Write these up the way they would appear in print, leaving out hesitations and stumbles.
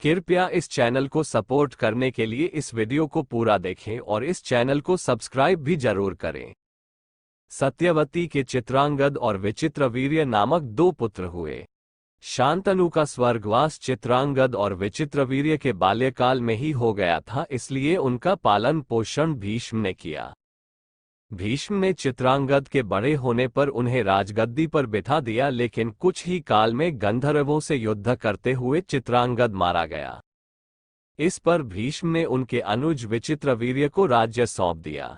कृपया इस चैनल को सपोर्ट करने के लिए इस वीडियो को पूरा देखें और इस चैनल को सब्सक्राइब भी जरूर करें। सत्यवती के चित्रांगद और विचित्रवीर्य नामक दो पुत्र हुए। शांतनु का स्वर्गवास चित्रांगद और विचित्रवीर्य के बाल्यकाल में ही हो गया था, इसलिए उनका पालन पोषण भीष्म ने किया। भीष्म ने चित्रांगद के बड़े होने पर उन्हें राजगद्दी पर बिठा दिया, लेकिन कुछ ही काल में गंधर्वों से युद्ध करते हुए चित्रांगद मारा गया। इस पर भीष्म ने उनके अनुज विचित्रवीर्य को राज्य सौंप दिया।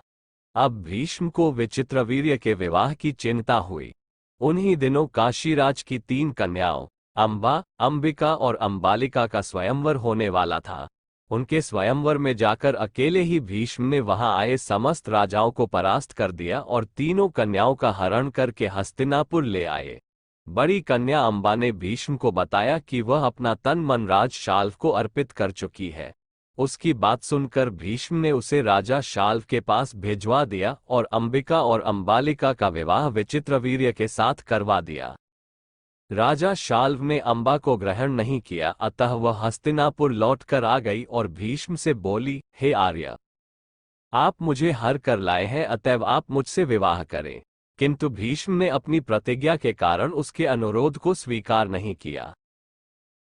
अब भीष्म को विचित्रवीर्य के विवाह की चिंता हुई। उन्हीं दिनों काशीराज की 3 कन्याओं अंबा, अंबिका और अंबालिका का स्वयंवर होने वाला था। उनके स्वयंवर में जाकर अकेले ही भीष्म ने वहां आए समस्त राजाओं को परास्त कर दिया और तीनों कन्याओं का हरण करके हस्तिनापुर ले आए। बड़ी कन्या अंबा ने भीष्म को बताया कि वह अपना तन मन राज शाल्व को अर्पित कर चुकी है। उसकी बात सुनकर भीष्म ने उसे राजा शाल्व के पास भिजवा दिया और अंबिका और अंबालिका का विवाह विचित्रवीर्य के साथ करवा दिया। राजा शाल्व ने अंबा को ग्रहण नहीं किया, अतः वह हस्तिनापुर लौटकर आ गई और भीष्म से बोली, हे आर्य, आप मुझे हर कर लाए हैं, अतएव आप मुझसे विवाह करें। किंतु भीष्म ने अपनी प्रतिज्ञा के कारण उसके अनुरोध को स्वीकार नहीं किया।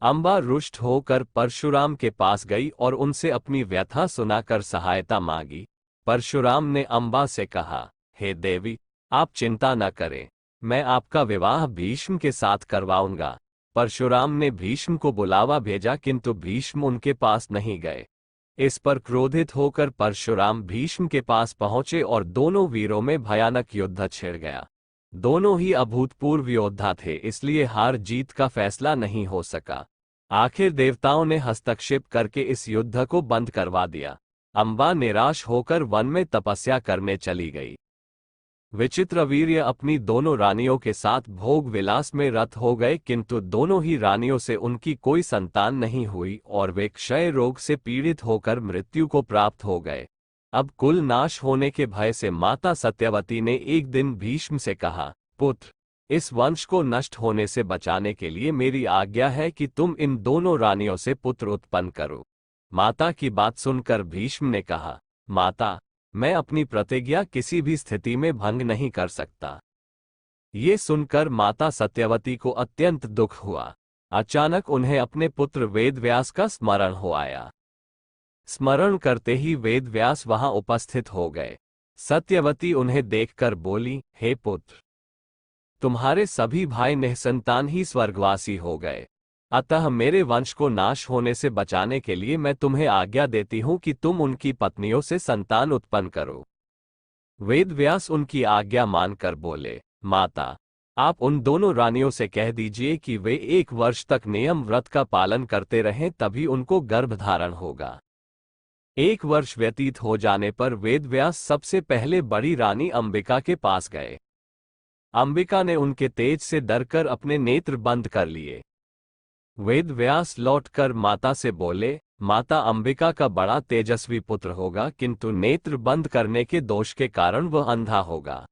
अंबा रुष्ट होकर परशुराम के पास गई और उनसे अपनी व्यथा सुनाकर सहायता मांगी। परशुराम ने अंबा से कहा, हे देवी, आप चिंता न करें, मैं आपका विवाह भीष्म के साथ करवाऊंगा। परशुराम ने भीष्म को बुलावा भेजा, किंतु भीष्म उनके पास नहीं गए। इस पर क्रोधित होकर परशुराम भीष्म के पास पहुंचे और दोनों वीरों में भयानक युद्ध छिड़ गया। दोनों ही अभूतपूर्व योद्धा थे, इसलिए हार जीत का फैसला नहीं हो सका। आखिर देवताओं ने हस्तक्षेप करके इस युद्ध को बंद करवा दिया। अंबा निराश होकर वन में तपस्या करने चली गई। विचित्रवीर्य अपनी दोनों रानियों के साथ भोग विलास में रत हो गए, किंतु दोनों ही रानियों से उनकी कोई संतान नहीं हुई और वे क्षय रोग से पीड़ित होकर मृत्यु को प्राप्त हो गए। अब कुल नाश होने के भय से माता सत्यवती ने एक दिन भीष्म से कहा, पुत्र, इस वंश को नष्ट होने से बचाने के लिए मेरी आज्ञा है कि तुम इन दोनों रानियों से पुत्र उत्पन्न करो। माता की बात सुनकर भीष्म ने कहा, माता, मैं अपनी प्रतिज्ञा किसी भी स्थिति में भंग नहीं कर सकता। ये सुनकर माता सत्यवती को अत्यंत दुख हुआ। अचानक उन्हें अपने पुत्र वेदव्यास का स्मरण हो आया। स्मरण करते ही वेदव्यास वहां उपस्थित हो गए। सत्यवती उन्हें देखकर बोली, हे पुत्र, तुम्हारे सभी भाई निःसंतान ही स्वर्गवासी हो गए, अतः मेरे वंश को नाश होने से बचाने के लिए मैं तुम्हें आज्ञा देती हूं कि तुम उनकी पत्नियों से संतान उत्पन्न करो। वेदव्यास उनकी आज्ञा मानकर बोले, माता, आप उन दोनों रानियों से कह दीजिए कि वे 1 वर्ष तक नियम व्रत का पालन करते रहें, तभी उनको गर्भधारण होगा। 1 वर्ष व्यतीत हो जाने पर वेदव्यास सबसे पहले बड़ी रानी अंबिका के पास गए। अंबिका ने उनके तेज से डरकर अपने नेत्र बंद कर लिए। वेदव्यास लौटकर माता से बोले, माता, अंबिका का बड़ा तेजस्वी पुत्र होगा, किंतु नेत्र बंद करने के दोष के कारण वह अंधा होगा।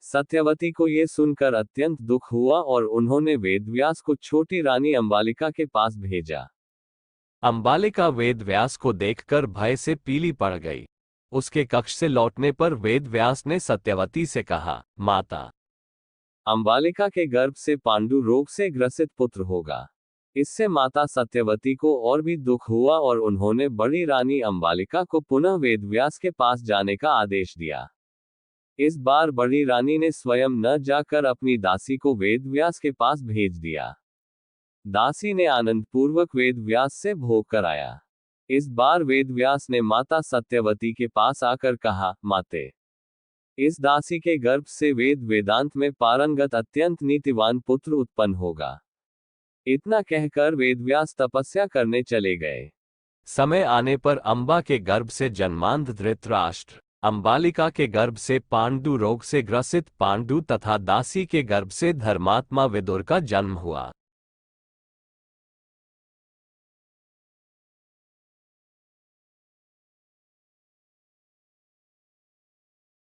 सत्यवती को यह सुनकर अत्यंत दुख हुआ और उन्होंने वेदव्यास को छोटी रानी अंबालिका के पास भेजा। अंबालिका वेदव्यास को देखकर भय से पीली पड़ गई। उसके कक्ष से लौटने पर वेदव्यास ने सत्यवती से कहा, माता, अंबालिका के गर्भ से पांडु रोग से ग्रसित पुत्र होगा। इससे माता सत्यवती को और भी दुख हुआ और उन्होंने बड़ी रानी अंबालिका को पुनः वेदव्यास के पास जाने का आदेश दिया। इस बार बड़ी रानी ने स्वयं न जाकर अपनी दासी को वेदव्यास के पास भेज दिया। दासी ने आनंदपूर्वक वेदव्यास से भोग कराया। इस बार वेदव्यास ने माता सत्यवती के पास आकर कहा, माते, इस दासी के गर्भ से वेद वेदांत में पारंगत अत्यंत नीतिवान पुत्र उत्पन्न होगा। इतना कहकर वेदव्यास तपस्या करने चले गए। समय आने पर अंबा के गर्भ से जन्मांध धृतराष्ट्र, अंबालिका के गर्भ से पांडु रोग से ग्रसित पांडु तथा दासी के गर्भ से धर्मात्मा विदुर का जन्म हुआ।